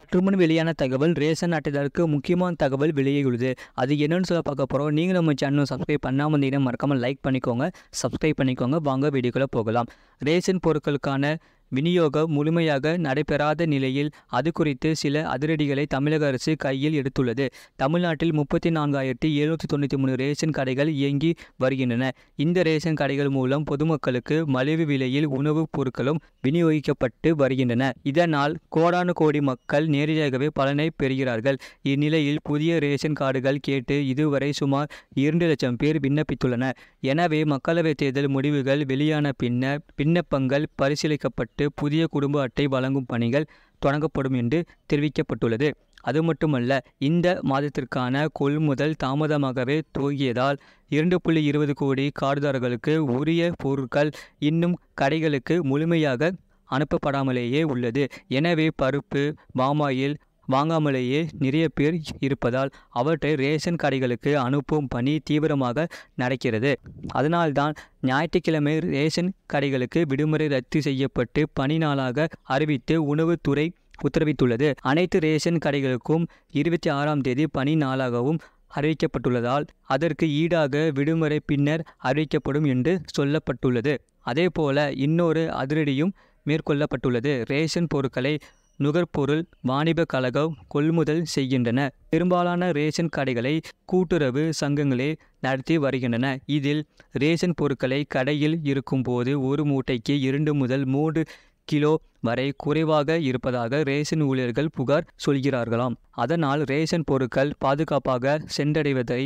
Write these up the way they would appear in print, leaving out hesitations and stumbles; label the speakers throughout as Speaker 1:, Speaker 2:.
Speaker 1: சற்றுமுன் வெளியான தகவல் ரேஷன் அட்டைதாரருக்கு முக்கியமான தகவல் வெளியாகியுள்ளது. அது என்னன்னு சொல்ல பார்க்க போகிறோம். நீங்கள் நம்ம சேனல் சப்ஸ்கிரைப் பண்ணாமல் இருந்தீங்கன்னா மறக்காமல் லைக் பண்ணிக்கோங்க, சப்ஸ்கிரைப் பண்ணிக்கோங்க. வாங்க வீடியோக்குள்ளே போகலாம். ரேஷன் பொருட்களுக்கான விநியோகம் முழுமையாக நடைபெறாத நிலையில் அது குறித்து சில அதிரடிகளை தமிழக அரசு கையில் எடுத்துள்ளது. தமிழ்நாட்டில் 34,793 ரேஷன் கடைகள் இயங்கி வருகின்றன. இந்த ரேஷன் கடைகள் மூலம் பொதுமக்களுக்கு மலிவு விலையில் உணவுப் பொருட்களும் விநியோகிக்கப்பட்டு வருகின்றன. இதனால் கோடானு கோடி மக்கள் நேரடியாகவே பலனை பெறுகிறார்கள். இந்நிலையில் புதிய ரேஷன் கார்டுகள் கேட்டு இதுவரை சுமார் 2 லட்சம் பேர் விண்ணப்பித்துள்ளனர். எனவே மக்களவைத் தேர்தல் முடிவுகள் வெளியான பின்னர் விண்ணப்பங்கள் பரிசீலிக்கப்பட்டு புதிய குடும்ப அட்டை வழங்கும் பணிகள் தொடங்கப்படும் என்று தெரிவிக்கப்பட்டுள்ளது. அது மட்டுமல்ல, இந்த மாதத்திற்கான கொள்முதல் தாமதமாகவே துவங்கியதால் 2.20 கோடி கார்டுதாரர்களுக்கு உரிய பொருட்கள் இன்னும் கடைகளுக்கு முழுமையாக அனுப்பப்படாமலேயே உள்ளது. எனவே பருப்பு, பாமாயில் வாங்காமலேயே நிறைய பேர் இருப்பதால் அவற்றை ரேஷன் கடைகளுக்கு அனுப்பும் பணி தீவிரமாக நடக்கிறது. அதனால்தான் ஞாயிற்றுக்கிழமை ரேஷன் கடைகளுக்கு விடுமுறை ரத்து செய்யப்பட்டு பணி நாளாக அறிவித்து உணவுத்துறை உத்தரவிட்டுள்ளது. அனைத்து ரேஷன் கடைகளுக்கும் 26ஆம் தேதி பணி நாளாகவும் அறிவிக்கப்பட்டுள்ளதால் அதற்கு ஈடாக விடுமுறை பின்னர் அறிவிக்கப்படும் என்று சொல்லப்பட்டுள்ளது. அதேபோல இன்னொரு அதிரடியும் மேற்கொள்ளப்பட்டுள்ளது. ரேஷன் பொருட்களை நுகர்பொருள் வாணிப கழகம் கொள்முதல் செய்கின்றன. பெரும்பாலான ரேஷன் கடைகளை கூட்டுறவு சங்கங்களே நடத்தி வருகின்றன. இதில் ரேஷன் பொருட்களை கடையில் இருக்கும்போது ஒரு மூட்டைக்கு 2 முதல் 3 கிலோ வரை குறைவாக இருப்பதாக ரேஷன் ஊழியர்கள் புகார் சொல்கிறார்களாம். அதனால் ரேஷன் பொருட்கள் பாதுகாப்பாக சென்றடைவதை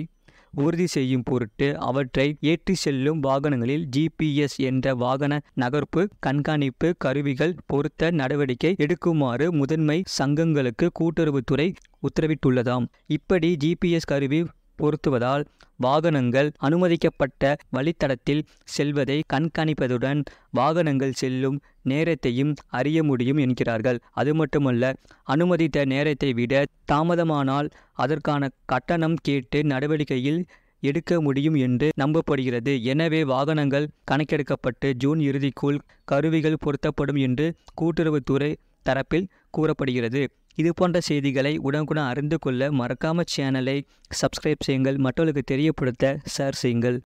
Speaker 1: உறுதி செய்யும் பொருட்டு அவற்றை ஏற்றி செல்லும் வாகனங்களில் GPS என்ற வாகன நகர்ப்பு கண்காணிப்பு கருவிகள் பொருத்த நடவடிக்கை எடுக்குமாறு முதன்மை சங்கங்களுக்கு கூட்டுறவுத்துறை உத்தரவிட்டுள்ளதாம். இப்படி GPS கருவி பொருத்துவதால் வாகனங்கள் அனுமதிக்கப்பட்ட வழித்தடத்தில் செல்வதை கண்காணிப்பதுடன் வாகனங்கள் செல்லும் நேரத்தையும் அறிய முடியும் என்கிறார்கள். அது மட்டுமல்ல, அனுமதித்த நேரத்தை விட தாமதமானால் அதற்கான கட்டணம் கேட்டு நடவடிக்கையில் எடுக்க முடியும் என்று நம்பப்படுகிறது. எனவே வாகனங்கள் கணக்கெடுக்கப்பட்டு ஜூன் இறுதிக்குள் கருவிகள் பொருத்தப்படும் என்று கூட்டுறவுத்துறை தரப்பில் கூறப்படுகிறது. இது போன்ற செய்திகளை உடனுக்குடன் அறிந்து கொள்ள மறக்காம சேனலை சப்ஸ்கிரைப் செய்யுங்கள். மற்றவர்களுக்கு தெரியப்படுத்த ஷேர் செய்யுங்கள்.